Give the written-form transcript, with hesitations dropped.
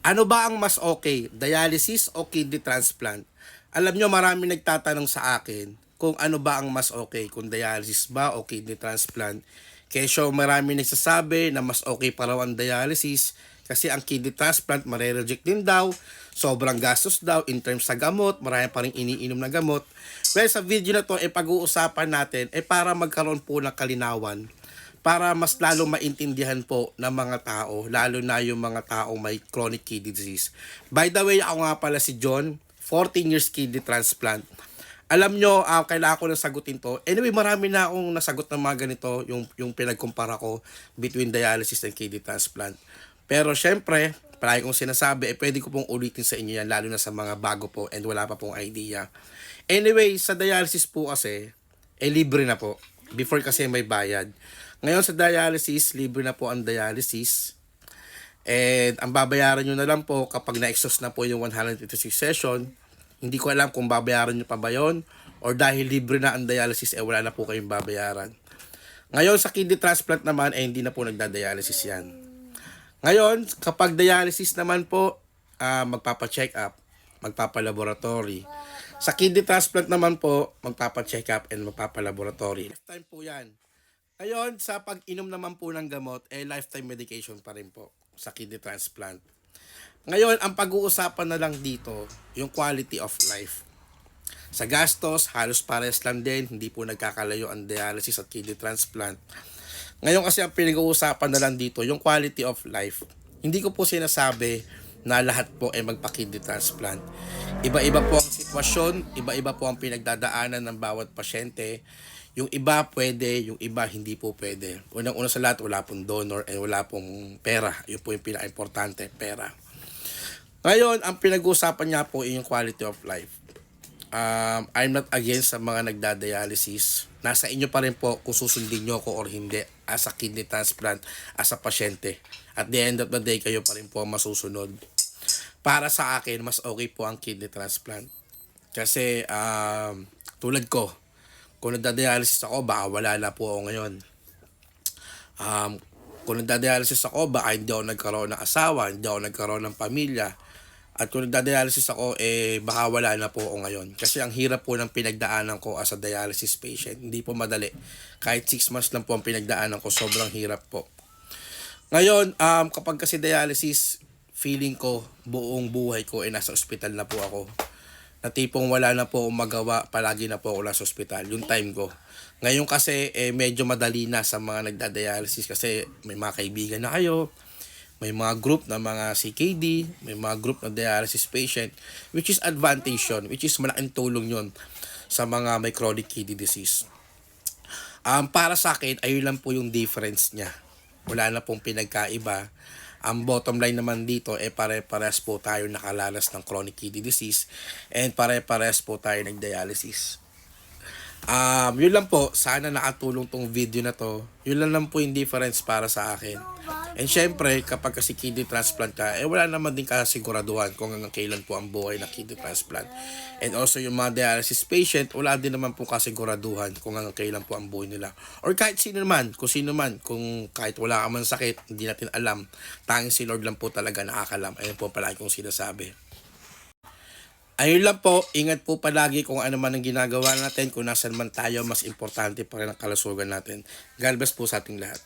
Ano ba ang mas okay, dialysis o kidney transplant? Alam nyo, marami nagtatanong sa akin kung ano ba ang mas okay, kung dialysis ba o kidney transplant. Kesyo marami nagsasabi na mas okay pa raw ang dialysis kasi ang kidney transplant mare-reject din daw, sobrang gastos daw in terms sa gamot, marami pa rin iniinom na gamot. Well, sa video na to, pag-uusapan natin para magkaroon po ng kalinawan, para mas lalo maintindihan po ng mga tao, lalo na yung mga tao may chronic kidney disease. By the way, ako nga pala si John, 14 years kidney transplant. Alam nyo, kailangan ko na sagutin to. Anyway, marami na akong nasagot ng mga ganito, yung pinagkumpara ko between dialysis and kidney transplant. Pero syempre, palagi kong sinasabi, pwede ko pong ulitin sa inyo yan, lalo na sa mga bago po and wala pa pong idea. Anyway, sa dialysis po kasi, libre na po. Before kasi may bayad. Ngayon sa dialysis, libre na po ang dialysis. And ang babayaran nyo na lang po kapag na-exhaust na po yung 156 session. Hindi ko alam kung babayaran nyo pa ba yun or dahil libre na ang dialysis, wala na po kayong babayaran. Ngayon sa kidney transplant naman, hindi na po nagda-dialysis yan. Ngayon, kapag dialysis naman po, magpapa-check up, magpapa-laboratory. Sa kidney transplant naman po, magpapa-check up and magpapa-laboratory. Lifetime po yan. Ngayon, sa pag-inom naman po ng gamot, lifetime medication pa rin po sa kidney transplant. Ngayon, ang pag-uusapan na lang dito, yung quality of life. Sa gastos, halos pares lang din, hindi po nagkakalayo ang dialysis at kidney transplant. Ngayon kasi ang pinag-uusapan na lang dito, yung quality of life. Hindi ko po sinasabi na lahat po ay magpa-kidney transplant. Iba-iba po ang sitwasyon, iba-iba po ang pinagdadaanan ng bawat pasyente. Yung iba pwede, yung iba hindi po pwede. Unang-una sa lahat, wala pong donor and wala pong pera. Yun po yung pinaka-importante, pera. Ngayon, ang pinag-uusapan niya po yung quality of life. I'm not against sa mga nagda-dialysis. Nasa inyo pa rin po kung susundin nyo ko or hindi as a kidney transplant, as a pasyente. At the end of the day, kayo pa rin po masusunod. Para sa akin, mas okay po ang kidney transplant. Kasi, tulad ko, kung nagda-dialysis ako, baka wala na po ako ngayon. Kung nagda-dialysis ako, baka hindi ako nagkaroon ng asawa, hindi ako nagkaroon ng pamilya. At kung nagda-dialysis ako, baka wala na po ako ngayon. Kasi ang hirap po ng pinagdaanan ko as a dialysis patient. Hindi po madali. Kahit 6 months lang po ang pinagdaanan ko, sobrang hirap po. Ngayon, kapag kasi dialysis, feeling ko, buong buhay ko, nasa ospital na po ako. Na tipong wala na po akong magawa, palagi na po ako nasa ospital, yung time ko. Ngayon kasi medyo madali na sa mga nagda-dialysis kasi may mga kaibigan na kayo, may mga group na mga CKD, may mga group na dialysis patient, which is advantage yun, which is malaking tulong yun sa mga may chronic kidney disease. Para sa akin, ayun lang po yung difference niya. Wala na pong pinagkaiba. Ang bottom line naman dito, pare-pares po tayo nakalalas ng chronic kidney disease and pare-pares po tayo nag-dialysis. Yun lang po, sana nakatulong tong video na to. Yun lang po yung difference para sa akin. And syempre, kapag kasi kidney transplant ka, wala naman din kasiguraduhan kung hanggang kailan po ang buhay na kidney transplant. And also yung mga dialysis patient, wala din naman po kasiguraduhan kung hanggang kailan po ang buhay nila. Or kahit sino naman, kung kahit wala ka man sakit, hindi natin alam. Tanging si Lord lang po talaga nakakalam. Ayun po palagi kong sinasabi. Ayun lang po, ingat po palagi kung ano man ang ginagawa natin, kung nasan man tayo, mas importante pa rin ang kalusugan natin. God bless po sa ating lahat.